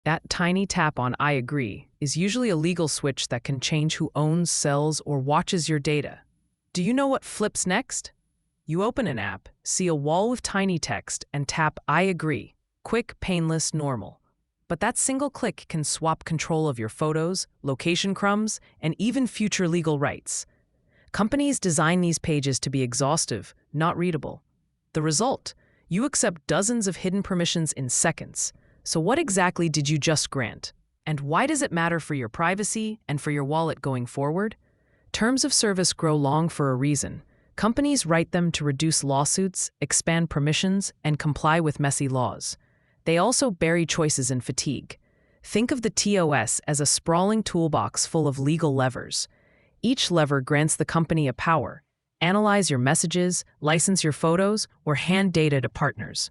That tiny tap on I agree is usually a legal switch that can change who owns, sells, or watches your data. Do you know what flips next? You open an app, see a wall with tiny text, and tap I agree. Quick, painless, normal. But that single click can swap control of your photos, location crumbs, and even future legal rights. Companies design these pages to be exhaustive, not readable. The result? You accept dozens of hidden permissions in seconds. So what exactly did you just grant? And why does it matter for your privacy and for your wallet going forward? Terms of service grow long for a reason. Companies write them to reduce lawsuits, expand permissions, and comply with messy laws. They also bury choices in fatigue. Think of the TOS as a sprawling toolbox full of legal levers. Each lever grants the company a power: analyze your messages, license your photos, or hand data to partners.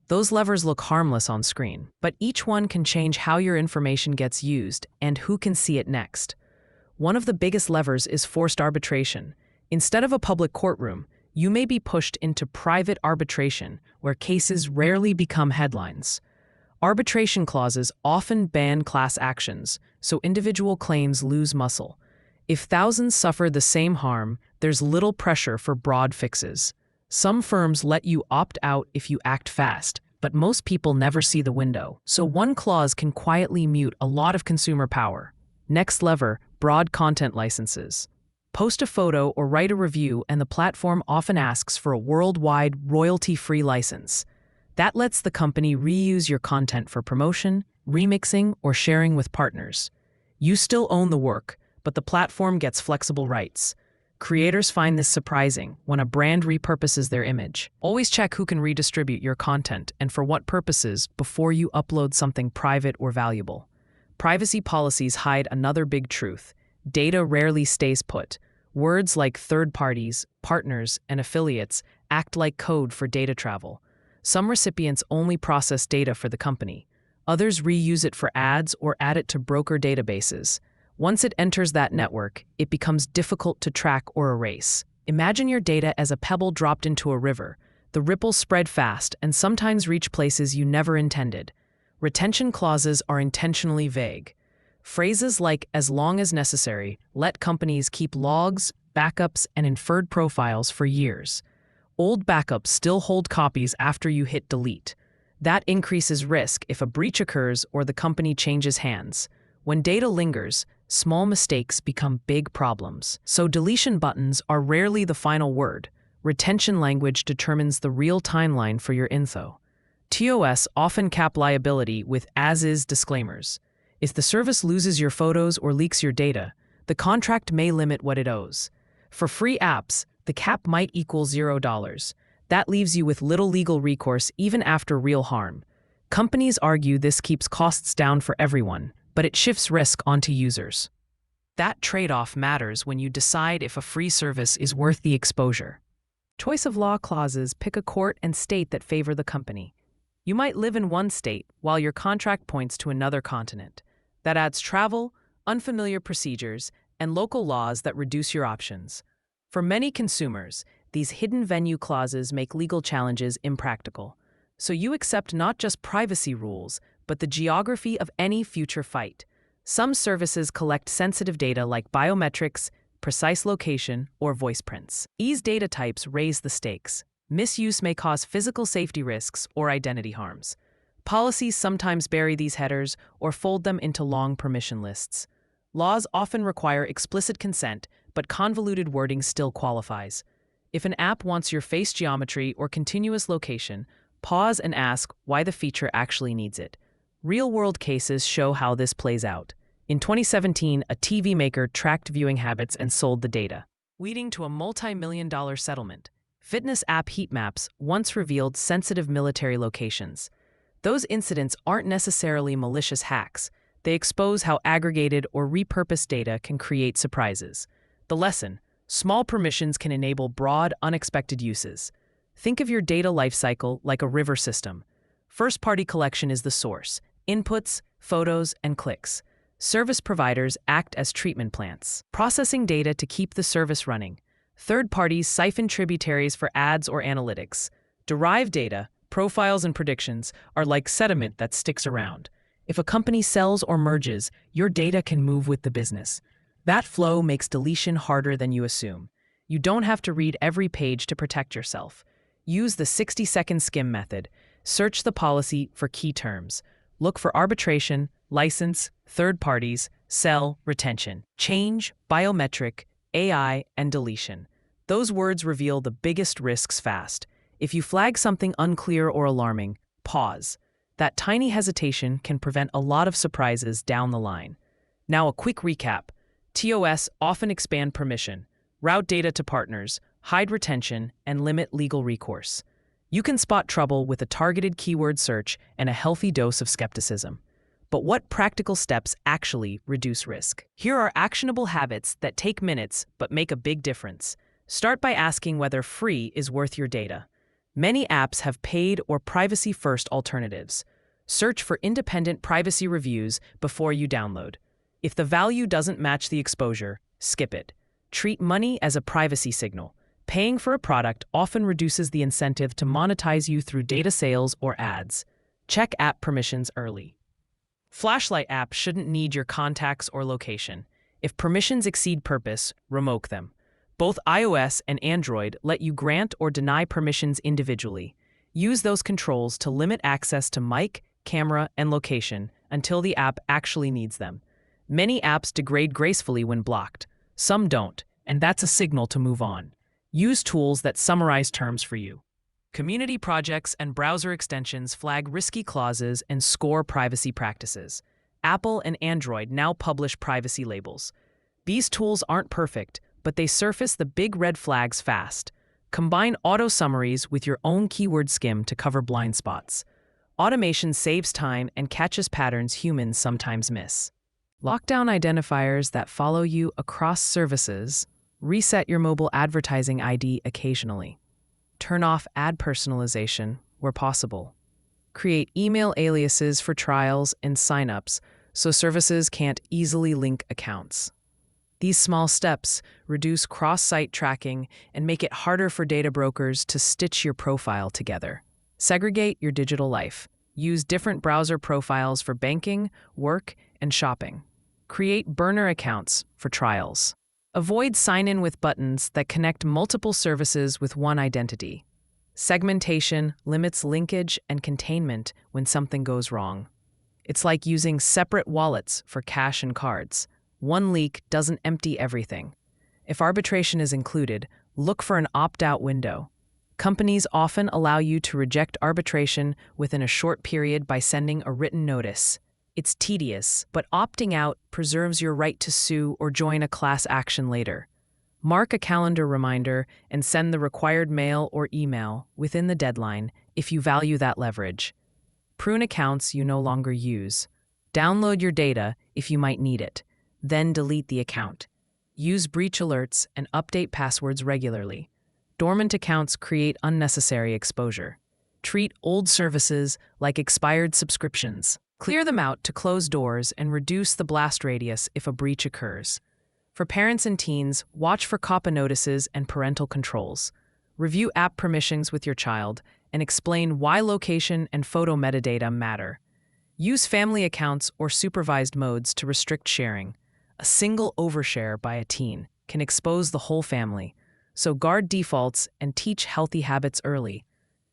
Those levers look harmless on screen, but each one can change how your information gets used and who can see it next. One of the biggest levers is forced arbitration. Instead of a public courtroom, you may be pushed into private arbitration, where cases rarely become headlines. Arbitration clauses often ban class actions, so individual claims lose muscle. If thousands suffer the same harm, there's little pressure for broad fixes. Some firms let you opt out if you act fast, but most people never see the window, so one clause can quietly mute a lot of consumer power. Next lever, broad content licenses. Post a photo or write a review, and the platform often asks for a worldwide, royalty-free license. That lets the company reuse your content for promotion, remixing, or sharing with partners. You still own the work, but the platform gets flexible rights. Creators find this surprising when a brand repurposes their image. Always check who can redistribute your content and for what purposes before you upload something private or valuable. Privacy policies hide another big truth. Data rarely stays put. Words like third parties, partners, and affiliates act like code for data travel. Some recipients only process data for the company. Others reuse it for ads or add it to broker databases. Once it enters that network, it becomes difficult to track or erase. Imagine your data as a pebble dropped into a river. The ripples spread fast and sometimes reach places you never intended. Retention clauses are intentionally vague. Phrases like "as long as necessary" let companies keep logs, backups, and inferred profiles for years. Old backups still hold copies after you hit delete. That increases risk if a breach occurs or the company changes hands. When data lingers, small mistakes become big problems. So deletion buttons are rarely the final word. Retention language determines the real timeline for your info. TOS often cap liability with as-is disclaimers. If the service loses your photos or leaks your data, the contract may limit what it owes. For free apps, the cap might equal $0. That leaves you with little legal recourse even after real harm. Companies argue this keeps costs down for everyone, but it shifts risk onto users. That trade-off matters when you decide if a free service is worth the exposure. Choice of law clauses pick a court and state that favor the company. You might live in one state while your contract points to another continent. That adds travel, unfamiliar procedures, and local laws that reduce your options. For many consumers, these hidden venue clauses make legal challenges impractical. So you accept not just privacy rules, but the geography of any future fight. Some services collect sensitive data like biometrics, precise location, or voice prints. These data types raise the stakes. Misuse may cause physical safety risks or identity harms. Policies sometimes bury these headers or fold them into long permission lists. Laws often require explicit consent, but convoluted wording still qualifies. If an app wants your face geometry or continuous location, pause and ask why the feature actually needs it. Real-world cases show how this plays out. In 2017, a TV maker tracked viewing habits and sold the data, leading to a multi-million-dollar settlement. Fitness app heat maps once revealed sensitive military locations. Those incidents aren't necessarily malicious hacks. They expose how aggregated or repurposed data can create surprises. The lesson: small permissions can enable broad, unexpected uses. Think of your data lifecycle like a river system. First-party collection is the source: inputs, photos, and clicks. Service providers act as treatment plants, processing data to keep the service running. Third parties siphon tributaries for ads or analytics. Derived data, profiles, and predictions are like sediment that sticks around. If a company sells or merges, your data can move with the business. That flow makes deletion harder than you assume. You don't have to read every page to protect yourself. Use the 60-second skim method. Search the policy for key terms. Look for arbitration, license, third parties, sell, retention, change, biometric, AI, and deletion. Those words reveal the biggest risks fast. If you flag something unclear or alarming, pause. That tiny hesitation can prevent a lot of surprises down the line. Now a quick recap. TOS often expand permission, route data to partners, hide retention, and limit legal recourse. You can spot trouble with a targeted keyword search and a healthy dose of skepticism. But what practical steps actually reduce risk? Here are actionable habits that take minutes but make a big difference. Start by asking whether free is worth your data. Many apps have paid or privacy-first alternatives. Search for independent privacy reviews before you download. If the value doesn't match the exposure, skip it. Treat money as a privacy signal. Paying for a product often reduces the incentive to monetize you through data sales or ads. Check app permissions early. Flashlight apps shouldn't need your contacts or location. If permissions exceed purpose, revoke them. Both iOS and Android let you grant or deny permissions individually. Use those controls to limit access to mic, camera, and location until the app actually needs them. Many apps degrade gracefully when blocked. Some don't, and that's a signal to move on. Use tools that summarize terms for you. Community projects and browser extensions flag risky clauses and score privacy practices. Apple and Android now publish privacy labels. These tools aren't perfect, but they surface the big red flags fast. Combine auto summaries with your own keyword skim to cover blind spots. Automation saves time and catches patterns humans sometimes miss. Lockdown identifiers that follow you across services. Reset your mobile advertising ID occasionally. Turn off ad personalization where possible. Create email aliases for trials and signups so services can't easily link accounts. These small steps reduce cross-site tracking and make it harder for data brokers to stitch your profile together. Segregate your digital life. Use different browser profiles for banking, work, and shopping. Create burner accounts for trials. Avoid sign-in with buttons that connect multiple services with one identity. Segmentation limits linkage and containment when something goes wrong. It's like using separate wallets for cash and cards. One leak doesn't empty everything. If arbitration is included, look for an opt-out window. Companies often allow you to reject arbitration within a short period by sending a written notice. It's tedious, but opting out preserves your right to sue or join a class action later. Mark a calendar reminder and send the required mail or email within the deadline if you value that leverage. Prune accounts you no longer use. Download your data if you might need it. Then delete the account. Use breach alerts and update passwords regularly. Dormant accounts create unnecessary exposure. Treat old services like expired subscriptions. Clear them out to close doors and reduce the blast radius if a breach occurs. For parents and teens, watch for COPPA notices and parental controls. Review app permissions with your child and explain why location and photo metadata matter. Use family accounts or supervised modes to restrict sharing. A single overshare by a teen can expose the whole family, so guard defaults and teach healthy habits early.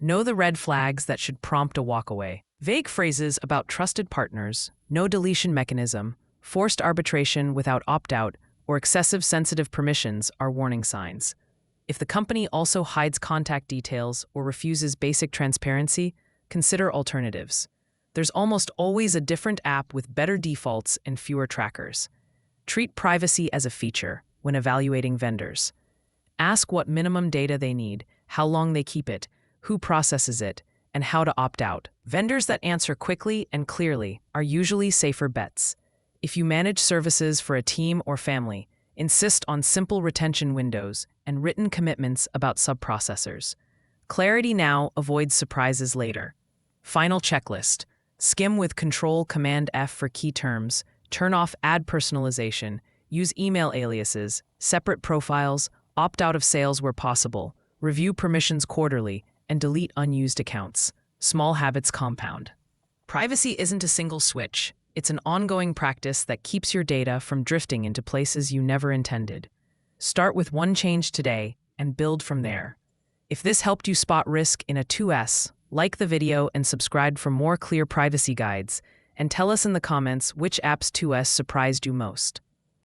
Know the red flags that should prompt a walkaway. Vague phrases about trusted partners, no deletion mechanism, forced arbitration without opt-out, or excessive sensitive permissions are warning signs. If the company also hides contact details or refuses basic transparency, consider alternatives. There's almost always a different app with better defaults and fewer trackers. Treat privacy as a feature when evaluating vendors. Ask what minimum data they need, how long they keep it, who processes it, and how to opt out. Vendors that answer quickly and clearly are usually safer bets. If you manage services for a team or family, insist on simple retention windows and written commitments about subprocessors. Clarity now avoids surprises later. Final checklist. Skim with Control-Command-F for key terms. Turn off ad personalization, use email aliases, separate profiles, opt out of sales where possible, review permissions quarterly, and delete unused accounts. Small habits compound. Privacy isn't a single switch. It's an ongoing practice that keeps your data from drifting into places you never intended. Start with one change today and build from there. If this helped you spot risk in a 2S, like the video and subscribe for more clear privacy guides, and tell us in the comments which app's 2S surprised you most.